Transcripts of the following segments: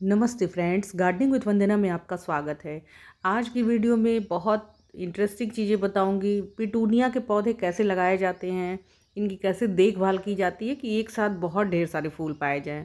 नमस्ते friends, gardening with वंदना में आपका स्वागत है। आज की वीडियो में बहुत इंटरेस्टिंग चीज़ें बताऊंगी। पिटूनिया के पौधे कैसे लगाए जाते हैं, इनकी कैसे देखभाल की जाती है कि एक साथ बहुत ढेर सारे फूल पाए जाएं।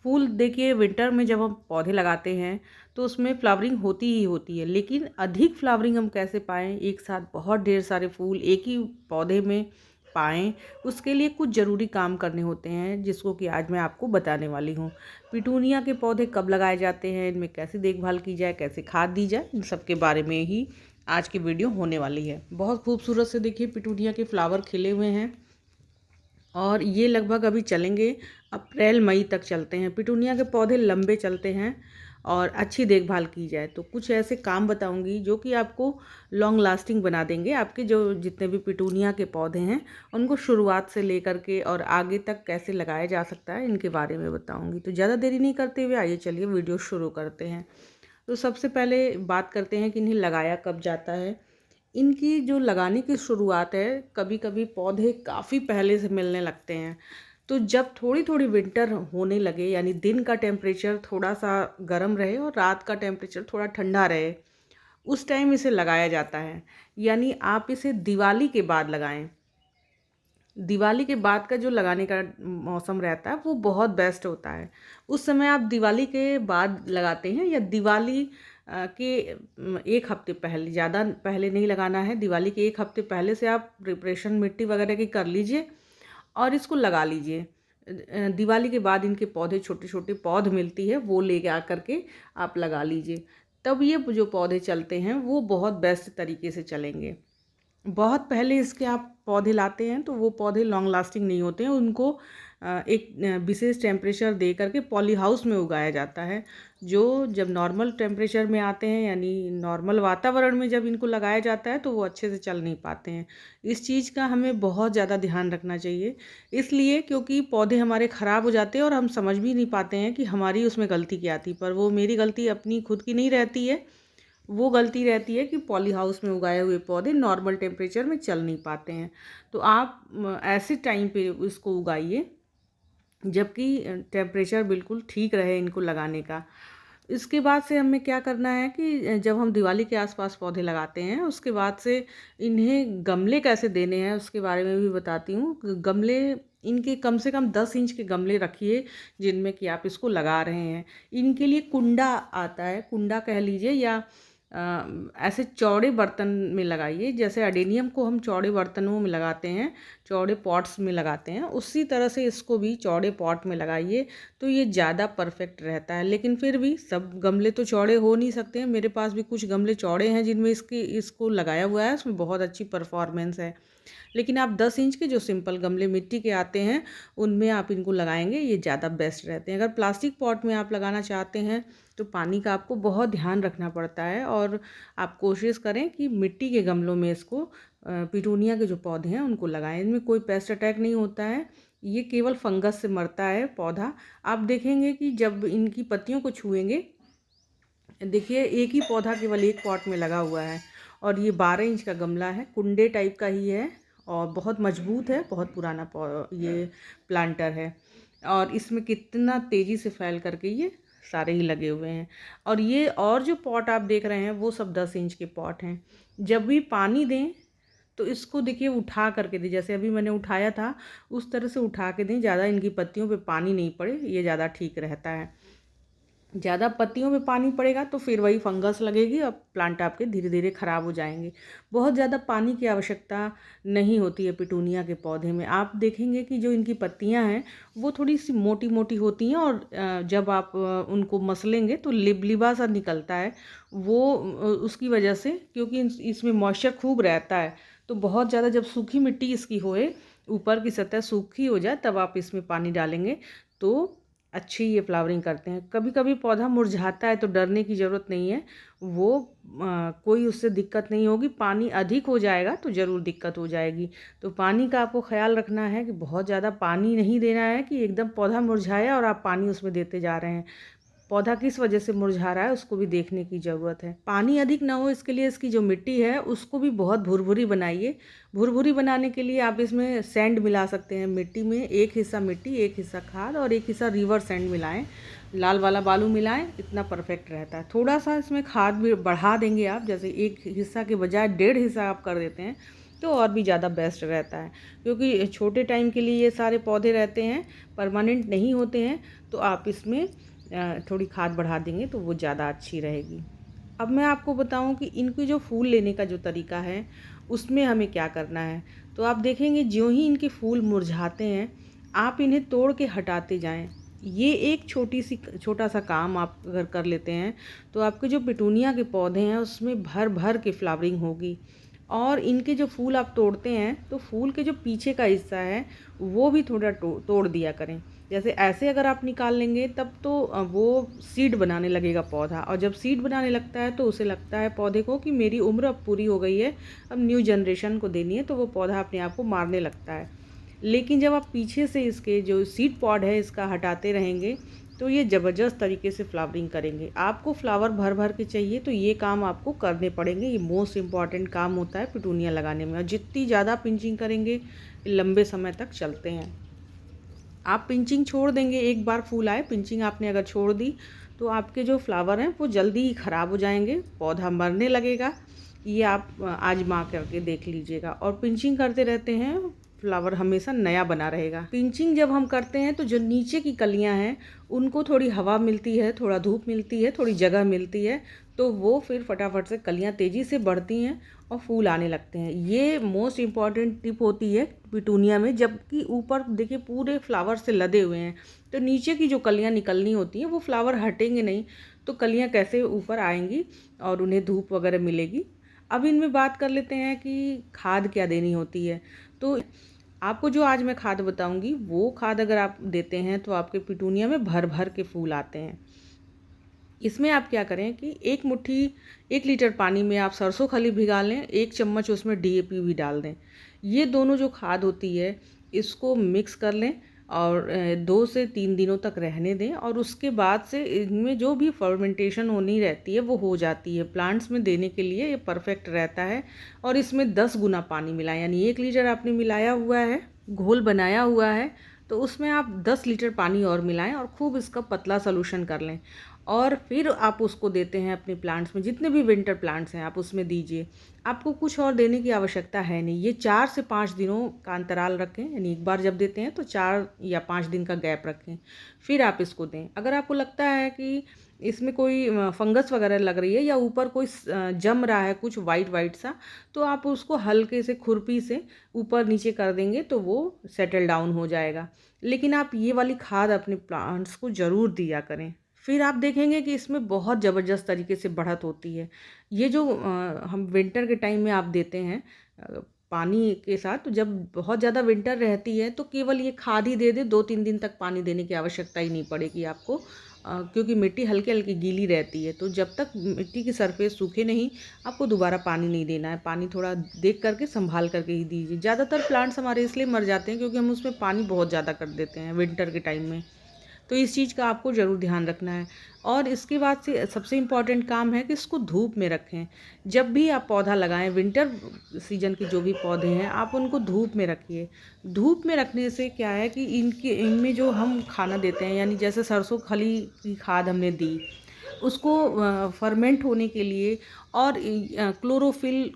फूल देखिए, विंटर में जब हम पौधे लगाते हैं तो उसमें फ्लावरिंग होती ही होती है, लेकिन अधिक फ्लावरिंग हम कैसे पाएँ, एक साथ बहुत ढेर सारे फूल एक ही पौधे में पाएँ, उसके लिए कुछ ज़रूरी काम करने होते हैं, जिसको कि आज मैं आपको बताने वाली हूँ। पिटूनिया के पौधे कब लगाए जाते हैं, इनमें कैसे देखभाल की जाए, कैसे खाद दी जाए, इन सब के बारे में ही आज की वीडियो होने वाली है। बहुत खूबसूरत से देखिए पिटूनिया के फ्लावर खिले हुए हैं और ये लगभग अभी चलेंगे, अप्रैल मई तक चलते हैं। पिटूनिया के पौधे लंबे चलते हैं और अच्छी देखभाल की जाए तो कुछ ऐसे काम बताऊंगी जो कि आपको लॉन्ग लास्टिंग बना देंगे। आपके जो जितने भी पिटूनिया के पौधे हैं उनको शुरुआत से लेकर के और आगे तक कैसे लगाया जा सकता है, इनके बारे में बताऊंगी। तो ज़्यादा देरी नहीं करते हुए आइए चलिए वीडियो शुरू करते हैं। तो सबसे पहले बात करते हैं कि इन्हें लगाया कब जाता है। इनकी जो लगाने की शुरुआत है, कभी कभी पौधे काफ़ी पहले से मिलने लगते हैं। तो जब थोड़ी थोड़ी विंटर होने लगे, यानी दिन का टेम्परेचर थोड़ा सा गर्म रहे और रात का टेम्परेचर थोड़ा ठंडा रहे, उस टाइम इसे लगाया जाता है। यानी आप इसे दिवाली के बाद लगाएं। दिवाली के बाद का जो लगाने का मौसम रहता है वो बहुत बेस्ट होता है। उस समय आप दिवाली के बाद लगाते हैं या दिवाली के एक हफ्ते पहले, ज़्यादा पहले नहीं लगाना है। दिवाली के एक हफ्ते पहले से आप प्रिपरेशन मिट्टी वगैरह की कर लीजिए और इसको लगा लीजिए। दिवाली के बाद इनके पौधे, छोटे छोटे पौध मिलती है, वो ले आ करके आप लगा लीजिए। तब ये जो पौधे चलते हैं वो बहुत बेस्ट तरीके से चलेंगे। बहुत पहले इसके आप पौधे लाते हैं तो वो पौधे लॉन्ग लास्टिंग नहीं होते हैं। उनको एक विशेष टेम्परेचर दे करके पॉली हाउस में उगाया जाता है। जो जब नॉर्मल टेम्परेचर में आते हैं, यानी नॉर्मल वातावरण में जब इनको लगाया जाता है तो वो अच्छे से चल नहीं पाते हैं। इस चीज़ का हमें बहुत ज़्यादा ध्यान रखना चाहिए, इसलिए क्योंकि पौधे हमारे ख़राब हो जाते हैं और हम समझ भी नहीं पाते हैं कि हमारी उसमें गलती क्या थी। पर वो मेरी गलती अपनी खुद की नहीं रहती है, वो गलती रहती है कि पॉली हाउस में उगाए हुए पौधे नॉर्मल टेम्परेचर में चल नहीं पाते हैं। तो आप ऐसे टाइम पे इसको उगाइए जबकि टेम्परेचर बिल्कुल ठीक रहे इनको लगाने का। इसके बाद से हमें क्या करना है कि जब हम दिवाली के आसपास पौधे लगाते हैं, उसके बाद से इन्हें गमले कैसे देने हैं उसके बारे में भी बताती हूँ। गमले इनके कम से कम 10 इंच के गमले रखिए जिनमें कि आप इसको लगा रहे हैं। इनके लिए कुंडा आता है, कुंडा कह लीजिए, या ऐसे चौड़े बर्तन में लगाइए। जैसे अडेनियम को हम चौड़े बर्तनों में लगाते हैं, चौड़े पॉट्स में लगाते हैं, उसी तरह से इसको भी चौड़े पॉट में लगाइए तो ये ज़्यादा परफेक्ट रहता है। लेकिन फिर भी सब गमले तो चौड़े हो नहीं सकते हैं। मेरे पास भी कुछ गमले चौड़े हैं जिनमें इसको लगाया हुआ है, उसमें बहुत अच्छी परफॉर्मेंस है। लेकिन आप 10 इंच के जो सिंपल गमले मिट्टी के आते हैं उनमें आप इनको लगाएंगे, ये ज़्यादा बेस्ट रहते हैं। अगर प्लास्टिक पॉट में आप लगाना चाहते हैं तो पानी का आपको बहुत ध्यान रखना पड़ता है, और आप कोशिश करें कि मिट्टी के गमलों में इसको पिटूनिया के जो पौधे हैं उनको लगाएं। इनमें कोई पेस्ट अटैक नहीं होता है, ये केवल फंगस से मरता है पौधा। आप देखेंगे कि जब इनकी पत्तियों को छुएंगे, देखिए एक ही पौधा केवल एक पॉट में लगा हुआ है और ये 12 इंच का गमला है, कुंडे टाइप का ही है और बहुत मजबूत है, बहुत पुराना ये प्लांटर है। और इसमें कितना तेज़ी से फैल करके ये सारे ही लगे हुए हैं। और ये और जो पॉट आप देख रहे हैं वो सब 10 इंच के पॉट हैं। जब भी पानी दें तो इसको देखिए उठा करके दें, जैसे अभी मैंने उठाया था उस तरह से उठा के दें। ज़्यादा इनकी पत्तियों पे पानी नहीं पड़े, ये ज़्यादा ठीक रहता है। ज़्यादा पत्तियों में पानी पड़ेगा तो फिर वही फंगस लगेगी और प्लांट आपके धीरे धीरे ख़राब हो जाएंगे। बहुत ज़्यादा पानी की आवश्यकता नहीं होती है पिटूनिया के पौधे में। आप देखेंगे कि जो इनकी पत्तियां हैं वो थोड़ी सी मोटी मोटी होती हैं और जब आप उनको मसलेंगे तो लिबलिबा सा निकलता है। वो उसकी वजह से, क्योंकि इसमें मॉइस्चर खूब रहता है, तो बहुत ज़्यादा जब सूखी मिट्टी इसकी होए, ऊपर की सतह सूखी हो जाए, तब आप इसमें पानी डालेंगे तो अच्छी ये फ्लावरिंग करते हैं। कभी कभी पौधा मुरझाता है तो डरने की ज़रूरत नहीं है, वो कोई उससे दिक्कत नहीं होगी। पानी अधिक हो जाएगा तो ज़रूर दिक्कत हो जाएगी। तो पानी का आपको ख्याल रखना है कि बहुत ज़्यादा पानी नहीं देना है कि एकदम पौधा मुरझाया और आप पानी उसमें देते जा रहे हैं। पौधा किस वजह से मुरझा रहा है उसको भी देखने की ज़रूरत है। पानी अधिक ना हो इसके लिए इसकी जो मिट्टी है उसको भी बहुत भुरभुरी बनाइए। भुरभुरी बनाने के लिए आप इसमें सैंड मिला सकते हैं। मिट्टी में एक हिस्सा मिट्टी, एक हिस्सा खाद और एक हिस्सा रिवर सैंड मिलाएं लाल वाला बालू मिलाएं, इतना परफेक्ट रहता है। थोड़ा सा इसमें खाद भी बढ़ा देंगे आप, जैसे एक हिस्सा के बजाय 1.5 हिस्सा आप कर देते हैं तो और भी ज़्यादा बेस्ट रहता है, क्योंकि छोटे टाइम के लिए ये सारे पौधे रहते हैं, परमानेंट नहीं होते हैं। तो आप इसमें थोड़ी खाद बढ़ा देंगे तो वो ज़्यादा अच्छी रहेगी। अब मैं आपको बताऊं कि इनके जो फूल लेने का जो तरीका है उसमें हमें क्या करना है। तो आप देखेंगे ज्यों ही इनके फूल मुरझाते हैं आप इन्हें तोड़ के हटाते जाएं। ये एक छोटा सा काम आप अगर कर लेते हैं तो आपके जो पिटूनिया के पौधे हैं उसमें भर भर के फ्लावरिंग होगी। और इनके जो फूल आप तोड़ते हैं तो फूल के जो पीछे का हिस्सा है वो भी थोड़ा तोड़ दिया करें। जैसे ऐसे अगर आप निकाल लेंगे तब तो वो सीड बनाने लगेगा पौधा, और जब सीड बनाने लगता है तो उसे लगता है पौधे को कि मेरी उम्र अब पूरी हो गई है, अब न्यू जनरेशन को देनी है, तो वो पौधा अपने आप को मारने लगता है। लेकिन जब आप पीछे से इसके जो सीड पॉड है इसका हटाते रहेंगे तो ये ज़बरदस्त तरीके से फ्लावरिंग करेंगे। आपको फ्लावर भर भर के चाहिए तो ये काम आपको करने पड़ेंगे। ये मोस्ट इम्पॉर्टेंट काम होता है पिटूनिया लगाने में, और जितनी ज़्यादा पिंचिंग करेंगे लंबे समय तक चलते हैं। आप पिंचिंग छोड़ देंगे, एक बार फूल आए पिंचिंग आपने अगर छोड़ दी तो आपके जो फ्लावर हैं वो जल्दी ही ख़राब हो जाएंगे, पौधा मरने लगेगा। ये आप आजमा करके देख लीजिएगा। और पिंचिंग करते रहते हैं फ्लावर हमेशा नया बना रहेगा। पिंचिंग जब हम करते हैं तो जो नीचे की कलियां हैं उनको थोड़ी हवा मिलती है, थोड़ा धूप मिलती है, थोड़ी जगह मिलती है, तो वो फिर फटाफट से कलियां तेज़ी से बढ़ती हैं और फूल आने लगते हैं। ये मोस्ट इम्पॉर्टेंट टिप होती है पिटूनिया में। जबकि ऊपर देखिए पूरे फ्लावर से लदे हुए हैं तो नीचे की जो कलियां निकलनी होती हैं वो फ्लावर हटेंगे नहीं, तो कलियां कैसे ऊपर आएंगी और उन्हें धूप वगैरह मिलेगी। अब इनमें बात कर लेते हैं कि खाद क्या देनी होती है। तो आपको जो आज मैं खाद बताऊंगी वो खाद अगर आप देते हैं तो आपके पिटूनिया में भर भर के फूल आते हैं। इसमें आप क्या करें कि 1 लीटर पानी में आप सरसों खली भिगा लें, 1 चम्मच उसमें डीएपी भी डाल दें। ये दोनों जो खाद होती है इसको मिक्स कर लें और 2 से 3 दिनों तक रहने दें, और उसके बाद से इनमें जो भी फर्मेंटेशन होनी रहती है वो हो जाती है। प्लांट्स में देने के लिए ये परफेक्ट रहता है। और इसमें 10 गुना पानी मिलाएं, यानी 1 लीटर आपने मिलाया हुआ है, घोल बनाया हुआ है, तो उसमें आप 10 लीटर पानी और मिलाएं और खूब इसका पतला सॉल्यूशन कर लें। और फिर आप उसको देते हैं अपने प्लांट्स में, जितने भी विंटर प्लांट्स हैं आप उसमें दीजिए। आपको कुछ और देने की आवश्यकता है नहीं। ये 4 से 5 दिनों का अंतराल रखें, यानी एक बार जब देते हैं तो 4 या 5 दिन का गैप रखें, फिर आप इसको दें। अगर आपको लगता है कि इसमें कोई फंगस वगैरह लग रही है या ऊपर कोई जम रहा है कुछ वाइट वाइट सा, तो आप उसको हल्के से खुरपी से ऊपर नीचे कर देंगे तो वो सेटल डाउन हो जाएगा। लेकिन आप ये वाली खाद अपने प्लांट्स को ज़रूर दिया करें। फिर आप देखेंगे कि इसमें बहुत ज़बरदस्त तरीके से बढ़त होती है। ये जो हम विंटर के टाइम में आप देते हैं पानी के साथ, तो जब बहुत ज़्यादा विंटर रहती है तो केवल ये खाद ही दे दे, 2-3 दिन तक पानी देने की आवश्यकता ही नहीं पड़ेगी आपको, क्योंकि मिट्टी हल्की हल्की गीली रहती है। तो जब तक मिट्टी की सरफेस सूखे नहीं आपको दोबारा पानी नहीं देना है। पानी थोड़ा देख करके संभाल करके ही दीजिए। ज़्यादातर प्लांट्स हमारे इसलिए मर जाते हैं क्योंकि हम उसमें पानी बहुत ज़्यादा कर देते हैं विंटर के टाइम में। तो इस चीज़ का आपको ज़रूर ध्यान रखना है। और इसके बाद से सबसे इम्पॉर्टेंट काम है कि इसको धूप में रखें। जब भी आप पौधा लगाएं, विंटर सीजन के जो भी पौधे हैं आप उनको धूप में रखिए। धूप में रखने से क्या है कि इनमें जो हम खाना देते हैं, यानी जैसे सरसों खली की खाद हमने दी उसको फर्मेंट होने के लिए, और क्लोरोफिल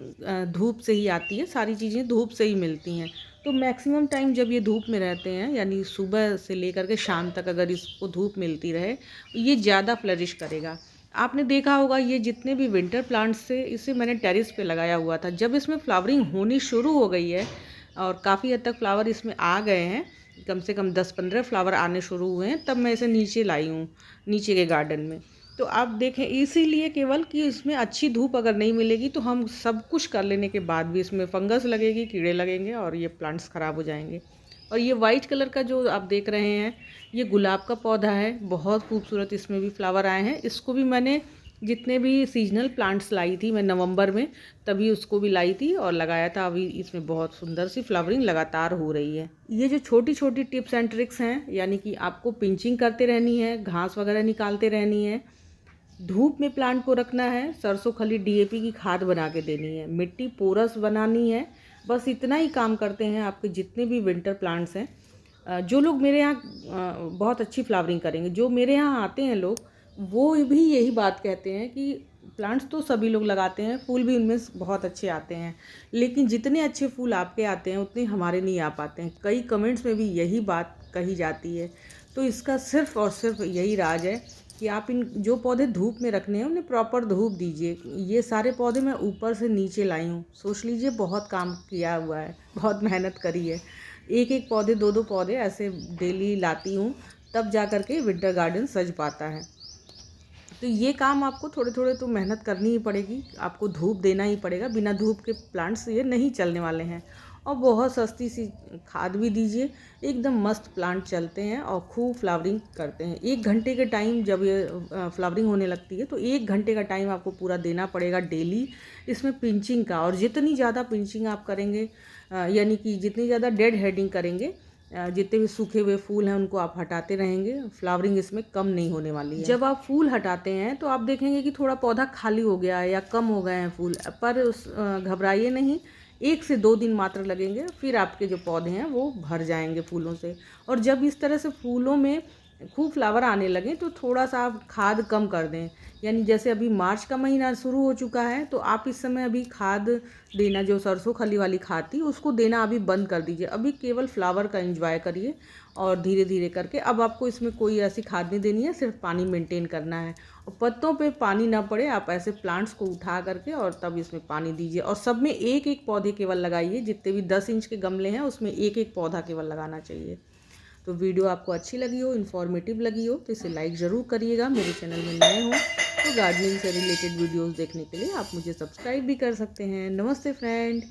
धूप से ही आती है, सारी चीज़ें धूप से ही मिलती हैं। तो मैक्सिमम टाइम जब ये धूप में रहते हैं, यानी सुबह से लेकर के शाम तक अगर इसको धूप मिलती रहे ये ज़्यादा फ्लरिश करेगा। आपने देखा होगा ये जितने भी विंटर प्लांट्स थे इसे मैंने टेरेस पे लगाया हुआ था। जब इसमें फ्लावरिंग होनी शुरू हो गई है और काफ़ी हद तक फ्लावर इसमें आ गए हैं, कम से कम 10-15 फ्लावर आने शुरू हुए हैं, तब मैं इसे नीचे लाई हूँ, नीचे के गार्डन में। तो आप देखें इसीलिए केवल कि इसमें अच्छी धूप अगर नहीं मिलेगी तो हम सब कुछ कर लेने के बाद भी इसमें फंगस लगेगी, कीड़े लगेंगे और ये प्लांट्स ख़राब हो जाएंगे। और ये वाइट कलर का जो आप देख रहे हैं ये गुलाब का पौधा है, बहुत खूबसूरत इसमें भी फ्लावर आए हैं। इसको भी मैंने जितने भी सीजनल प्लांट्स लाई थी मैं नवंबर में, तभी उसको भी लाई थी और लगाया था। अभी इसमें बहुत सुंदर सी फ्लावरिंग लगातार हो रही है। ये जो छोटी छोटी टिप्स एंड ट्रिक्स हैं, यानी कि आपको पिंचिंग करते रहनी है, घास वगैरह निकालते रहनी है, धूप में प्लांट को रखना है, सरसों खली डीएपी की खाद बना के देनी है, मिट्टी पोरस बनानी है, बस इतना ही काम करते हैं आपके जितने भी विंटर प्लांट्स हैं। जो लोग मेरे यहाँ बहुत अच्छी फ्लावरिंग करेंगे, जो मेरे यहाँ आते हैं लोग, वो भी यही बात कहते हैं कि प्लांट्स तो सभी लोग लगाते हैं, फूल भी उनमें बहुत अच्छे आते हैं, लेकिन जितने अच्छे फूल आपके आते हैं उतने हमारे नहीं आ पाते हैं। कई कमेंट्स में भी यही बात कही जाती है। तो इसका सिर्फ़ और सिर्फ यही राज है कि आप इन जो पौधे धूप में रखने हैं उन्हें प्रॉपर धूप दीजिए। ये सारे पौधे मैं ऊपर से नीचे लाई हूँ, सोच लीजिए बहुत काम किया हुआ है, बहुत मेहनत करी है। एक एक पौधे, दो दो पौधे ऐसे डेली लाती हूँ, तब जा कर के विंटर गार्डन सज पाता है। तो ये काम आपको थोड़े थोड़े तो मेहनत करनी ही पड़ेगी, आपको धूप देना ही पड़ेगा, बिना धूप के प्लांट्स ये नहीं चलने वाले हैं। और बहुत सस्ती सी खाद भी दीजिए, एकदम मस्त प्लांट चलते हैं और खूब फ्लावरिंग करते हैं। 1 घंटे के टाइम जब ये फ्लावरिंग होने लगती है तो 1 घंटे का टाइम आपको पूरा देना पड़ेगा डेली इसमें पिंचिंग का। और जितनी ज़्यादा पिंचिंग आप करेंगे, यानी कि जितनी ज़्यादा डेड हेडिंग करेंगे, जितने भी सूखे हुए फूल हैं उनको आप हटाते रहेंगे, फ्लावरिंग इसमें कम नहीं होने वाली है। जब आप फूल हटाते हैं तो आप देखेंगे कि थोड़ा पौधा खाली हो गया है या कम हो गए हैं फूल, पर घबराइए नहीं, 1 से 2 दिन मात्र लगेंगे, फिर आपके जो पौधे हैं वो भर जाएंगे फूलों से। और जब इस तरह से फूलों में खूब फ्लावर आने लगें तो थोड़ा सा आप खाद कम कर दें। यानी जैसे अभी मार्च का महीना शुरू हो चुका है तो आप इस समय अभी खाद देना, जो सरसों खली वाली खाद थी उसको देना अभी बंद कर दीजिए। अभी केवल फ्लावर का एंजॉय करिए और धीरे धीरे करके अब आपको इसमें कोई ऐसी खाद नहीं देनी है, सिर्फ पानी मेंटेन करना है। और पत्तों पे पानी ना पड़े, आप ऐसे प्लांट्स को उठा करके और तब इसमें पानी दीजिए। और सब में एक एक पौधे केवल लगाइए, जितने भी 10 इंच के गमले हैं उसमें एक एक पौधा केवल लगाना चाहिए। तो वीडियो आपको अच्छी लगी हो, इन्फॉर्मेटिव लगी हो तो इसे लाइक ज़रूर करिएगा। मेरे चैनल में नए हो तो गार्डनिंग से रिलेटेड वीडियोस देखने के लिए आप मुझे सब्सक्राइब भी कर सकते हैं। नमस्ते फ्रेंड।